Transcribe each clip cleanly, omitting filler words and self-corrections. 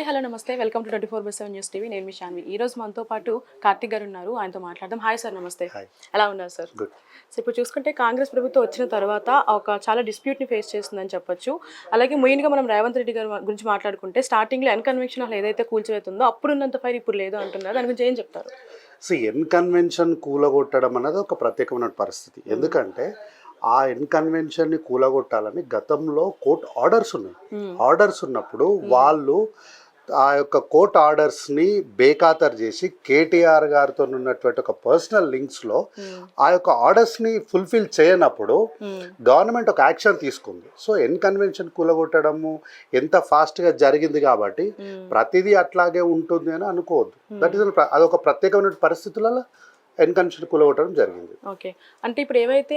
Hi hello నమస్తే welcome to 24/7 news TV. నేను మీ శాన్వి. ఈ రోజు మనతో పాటు కార్తిక్ గారు ఉన్నారు, ఆయనతో మాట్లాడదాం. హాయ్ సార్, నమస్తే. ఎలా ఉన్నారు సార్? సో ఇప్పుడు చూసుకుంటే కాంగ్రెస్ ప్రభుత్వం వచ్చిన తర్వాత ఒక చాలా డిస్ప్యూట్ని ఫేస్ చేస్తుందని చెప్పొచ్చు. అలాగే మెయిన్గా మనం రేవంత్ రెడ్డి గారి గురించి మాట్లాడుకుంటే స్టార్టింగ్లో ఎన్కన్వెన్షన్ హాల్ ఏదైతే కూల్చివేతుందో అప్పుడున్నంత ఫైర్ ఇప్పుడు లేదు అంటున్నారు. దాని గురించి ఏం చెప్తారు? సో ఎన్కన్వెన్షన్ కూలగొట్టడం అనేది ఒక ప్రత్యేకమైన పరిస్థితి. ఎందుకంటే ఆ ఎన్కన్వెన్షన్ని కూలగొట్టాలని గతంలో కోర్టు ఆర్డర్స్ ఉన్నాయి. ఆర్డర్స్ ఉన్నప్పుడు వాళ్ళు ఆ యొక్క కోర్ట్ ఆర్డర్స్ని బేఖాతరు చేసి కేటీఆర్ గారితో ఉన్నటువంటి ఒక పర్సనల్ లింక్స్లో ఆ యొక్క ఆర్డర్స్ని ఫుల్ఫిల్ చేయనప్పుడు గవర్నమెంట్ ఒక యాక్షన్ తీసుకుంది. సో ఎన్కన్వెన్షన్ కూలగొట్టడము ఎంత ఫాస్ట్గా జరిగింది కాబట్టి ప్రతిదీ అట్లాగే ఉంటుంది అని అనుకోవద్దు. దట్ ఈస్ అదొక ప్రత్యేకమైన పరిస్థితులలో ఎన్కన్వెన్షన్ కూలగొట్టడం జరిగింది. ఓకే, అంటే ఇప్పుడు ఏవైతే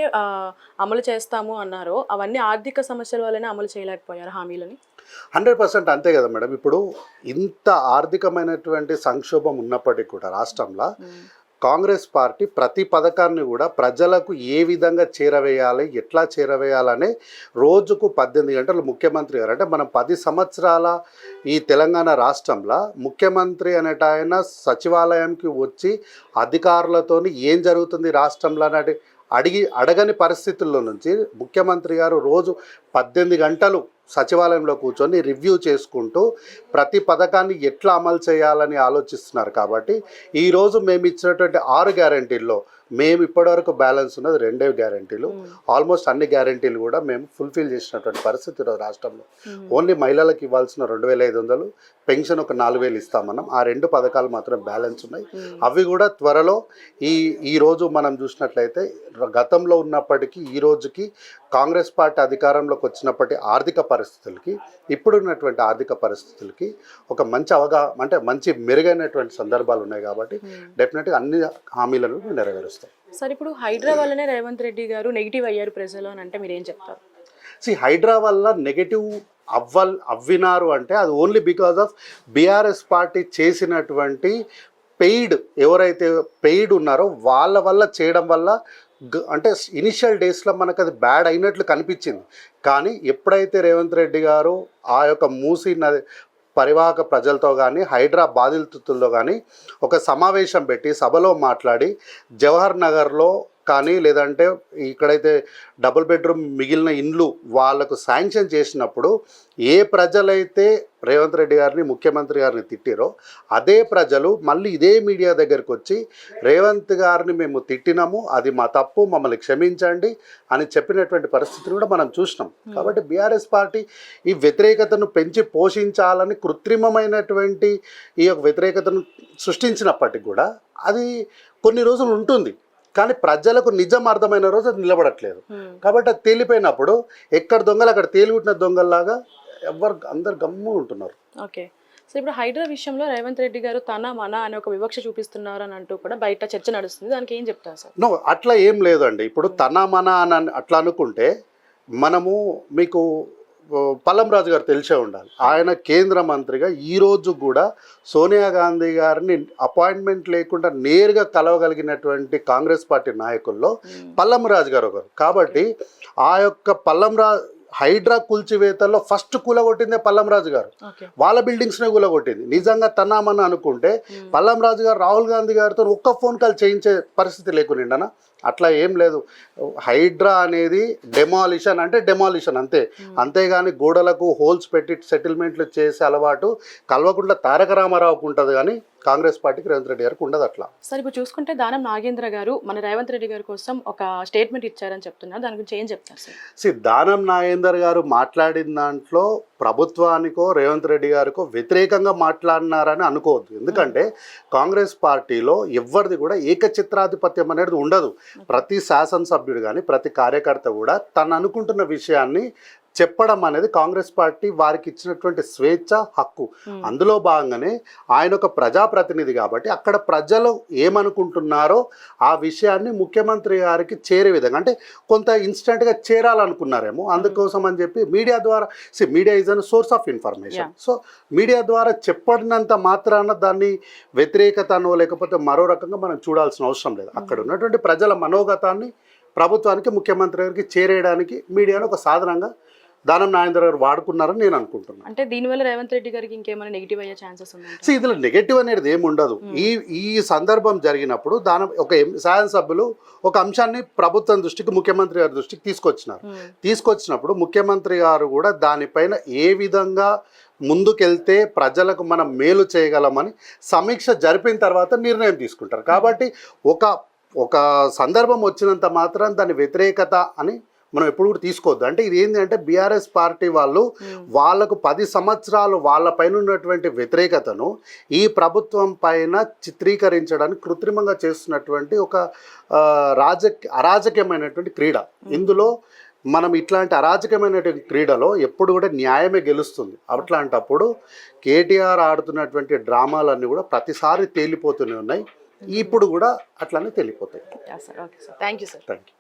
అమలు చేస్తాము అన్నారో అవన్నీ ఆర్థిక సమస్యల వల్లనే అమలు చేయలేకపోయారు హామీలని? 100% అంతే కదా మేడం. ఇప్పుడు ఇంత ఆర్థికమైనటువంటి సంక్షోభం ఉన్నప్పటికీ కూడా రాష్ట్రంలో కాంగ్రెస్ పార్టీ ప్రతి పథకాన్ని కూడా ప్రజలకు ఏ విధంగా చేరవేయాలి, ఎట్లా చేరవేయాలనే రోజుకు 18 గంటలు ముఖ్యమంత్రి గారు, అంటే మనం 10 సంవత్సరాల ఈ తెలంగాణ రాష్ట్రంలో ముఖ్యమంత్రి అనేట ఆయన సచివాలయంకి వచ్చి అధికారులతోని ఏం జరుగుతుంది రాష్ట్రంలో అనేది అడగని పరిస్థితుల్లో నుంచి ముఖ్యమంత్రి గారు రోజు 18 గంటలు సచివాలయంలో కూర్చొని రివ్యూ చేసుకుంటూ ప్రతి పథకాన్ని ఎట్లా అమలు చేయాలని ఆలోచిస్తున్నారు. కాబట్టి ఈరోజు మేము ఇచ్చినటువంటి 6 గ్యారంటీల్లో మేము ఇప్పటివరకు బ్యాలెన్స్ ఉన్నది 2 గ్యారంటీలు. ఆల్మోస్ట్ అన్ని గ్యారంటీలు కూడా మేము ఫుల్ఫిల్ చేసినటువంటి పరిస్థితి రాష్ట్రంలో. ఓన్లీ మహిళలకు ఇవ్వాల్సిన 2,500, పెన్షన్ ఒక 4,000 ఇస్తామన్నాం. ఆ 2 పథకాలు మాత్రం బ్యాలెన్స్ ఉన్నాయి. అవి కూడా త్వరలో ఈరోజు మనం చూసినట్లయితే గతంలో ఉన్నప్పటికీ ఈ రోజుకి కాంగ్రెస్ పార్టీ అధికారంలోకి వచ్చినప్పటి ఆర్థిక పరిస్థితులకి ఇప్పుడున్నటువంటి ఆర్థిక పరిస్థితులకి ఒక మంచి అంటే మంచి మెరుగైనటువంటి సందర్భాలు ఉన్నాయి. కాబట్టి డెఫినెట్గా అన్ని హామీలను నెరవేరుస్తాం. సార్, ఇప్పుడు హైడ్రా వల్లనే రేవంత్ రెడ్డి గారు నెగిటివ్ అయ్యారు ప్రజలు అని అంటే మీరు ఏం చెప్తారు? హైడ్రా వల్ల నెగటివ్ అవ్వినారు అంటే అది only because of BRS party చేసినటువంటి ఎవరైతే పెయిడ్ ఉన్నారో వాళ్ళ వల్ల చేయడం వల్ల, అంటే ఇనిషియల్ డేస్లో మనకు అది బ్యాడ్ అయినట్లు కనిపించింది. కానీ ఎప్పుడైతే రేవంత్ రెడ్డి గారు ఆ యొక్క మూసీ నది పరివాహక ప్రజలతో కానీ హైడ్రా బాధితులతో కానీ ఒక సమావేశం పెట్టి సభలో మాట్లాడి జవహర్ నగర్లో కానీ లేదంటే ఇక్కడైతే డబుల్ బెడ్రూమ్ మిగిలిన ఇండ్లు వాళ్లకు శాంక్షన్ చేసినప్పుడు ఏ ప్రజలైతే రేవంత్ రెడ్డి గారిని ముఖ్యమంత్రి గారిని తిట్టిరో అదే ప్రజలు మళ్ళీ ఇదే మీడియా దగ్గరికి వచ్చి రేవంత్ గారిని మేము తిట్టినాము, అది మా తప్పు, మమ్మల్ని క్షమించండి అని చెప్పినటువంటి పరిస్థితిని కూడా మనం చూసినాం. కాబట్టి బీఆర్ఎస్ పార్టీ ఈ వ్యతిరేకతను పెంచి పోషించాలని కృత్రిమమైనటువంటి ఈ యొక్క వ్యతిరేకతను సృష్టించినప్పటికీ కూడా అది కొన్ని రోజులు ఉంటుంది. కానీ ప్రజలకు నిజం అర్థమైన రోజు అది నిలబడట్లేదు. కాబట్టి అది తేలిపోయినప్పుడు ఎక్కడ దొంగలు అక్కడ తేలిగుట్టిన దొంగల్లాగా అందరు గమ్ము ఉంటున్నారు. ఓకే, సో ఇప్పుడు హైడ్రా విషయంలో రేవంత్ రెడ్డి గారు తన మన అనే ఒక వివక్ష చూపిస్తున్నారు అని అంటూ కూడా బయట చర్చ నడుస్తుంది. దానికి ఏం చెప్తారు సార్? నో, అట్లా ఏం లేదండి. ఇప్పుడు తన మన అని అట్లా అనుకుంటే మనము మీకు పల్లం రాజు గారు తెలిసే ఉండాలి. ఆయన కేంద్ర మంత్రిగా ఈరోజు కూడా సోనియా గాంధీ గారిని అపాయింట్మెంట్ లేకుండా నేరుగా కలవగలిగినటువంటి కాంగ్రెస్ పార్టీ నాయకుల్లో పల్లం రాజు గారు ఒకరు. కాబట్టి ఆ యొక్క హైడ్రా కూల్చివేతల్లో ఫస్ట్ కూలగొట్టిందే పల్లం రాజు గారు. వాళ్ళ బిల్డింగ్స్నే కూలగొట్టింది. నిజంగా తన్నామని అనుకుంటే పల్లం రాజు గారు రాహుల్ గాంధీ గారితో ఒక్క ఫోన్ కాల్ చేయించే పరిస్థితి లేకుండా అట్లా ఏం లేదు. హైడ్రా అనేది డెమాలిషన్ అంటే డెమాలిషన్ అంతేగాని గోడలకు హోల్స్ పెట్టి సెటిల్మెంట్లు చేసే అలవాటు కల్వకుంట్ల తారక రామారావుకు ఉంటుంది, కానీ కాంగ్రెస్ పార్టీకి రేవంత్ రెడ్డి గారికి ఉండదు అట్లా. సార్, ఇప్పుడు చూసుకుంటే దానం నాగేంద్ర గారు మన రేవంత్ రెడ్డి గారి కోసం ఒక స్టేట్మెంట్ ఇచ్చారని చెప్తున్నారు. దాని గురించి ఏం చెప్తారు సార్? దానం నాగేందర్ గారు మాట్లాడిన దాంట్లో ప్రభుత్వానికో రేవంత్ రెడ్డి గారికో వ్యతిరేకంగా మాట్లాడినారని అనుకోవద్దు. ఎందుకంటే కాంగ్రెస్ పార్టీలో ఎవరిది కూడా ఏకచిత్రాధిపత్యం అనేది ఉండదు. ప్రతి శాసనసభ్యుడు కానీ ప్రతి కార్యకర్త కూడా తను అనుకుంటున్న విషయాన్ని చెప్పడం అనేది కాంగ్రెస్ పార్టీ వారికి ఇచ్చినటువంటి స్వేచ్ఛ, హక్కు. అందులో భాగంగానే ఆయన ఒక ప్రజాప్రతినిధి కాబట్టి అక్కడ ప్రజలు ఏమనుకుంటున్నారో ఆ విషయాన్ని ముఖ్యమంత్రి గారికి చేరే విధంగా, అంటే కొంత ఇన్స్టెంట్గా చేరాలనుకున్నారేమో, అందుకోసం అని చెప్పి మీడియా ద్వారా media is an source of information. So media ద్వారా చెప్పడినంత మాత్రాన దాన్ని వ్యతిరేకతనో లేకపోతే మరో రకంగా మనం చూడాల్సిన అవసరం లేదు. అక్కడ ఉన్నటువంటి ప్రజల మనోగతాన్ని ప్రభుత్వానికి ముఖ్యమంత్రి గారికి చేరేయడానికి మీడియాను ఒక సాధనంగా దానం నాగేంద్ర గారు వాడుకున్నారని నేను అనుకుంటున్నాను. అంటే దీనివల్ల రేవంత్ రెడ్డి గారికి ఇంకేమైనా నెగిటివ్ అయ్యే ఛాన్సెస్ ఉన్నాయి? సో ఇందులో నెగటివ్ అనేది ఏమి ఉండదు. ఈ సందర్భం జరిగినప్పుడు శాసనసభ్యులు ఒక అంశాన్ని ప్రభుత్వం దృష్టికి, ముఖ్యమంత్రి గారి దృష్టికి తీసుకొచ్చినప్పుడు ముఖ్యమంత్రి గారు కూడా దానిపైన ఏ విధంగా ముందుకెళ్తే ప్రజలకు మనం మేలు చేయగలమని సమీక్ష జరిపిన తర్వాత నిర్ణయం తీసుకుంటారు. కాబట్టి ఒక సందర్భం వచ్చినంత మాత్రం దాని వ్యతిరేకత అని మనం ఎప్పుడు కూడా తీసుకోవద్దు. అంటే ఇది ఏంటి అంటే బీఆర్ఎస్ పార్టీ వాళ్ళకు 10 సంవత్సరాలు వాళ్ళపైన ఉన్నటువంటి వ్యతిరేకతను ఈ ప్రభుత్వం పైన చిత్రీకరించడానికి కృత్రిమంగా చేస్తున్నటువంటి ఒక అరాజకమైనటువంటి క్రీడ. ఇందులో మనం ఇట్లాంటి అరాజకమైనటువంటి క్రీడలో ఎప్పుడు కూడా న్యాయమే గెలుస్తుంది. అట్లాంటప్పుడు కేటీఆర్ ఆడుతున్నటువంటి డ్రామాలన్నీ కూడా ప్రతిసారి తేలిపోతూనే ఉన్నాయి. ఇప్పుడు కూడా అట్లానే తేలిపోతాయి. Okay sir, thank you sir. Thank you.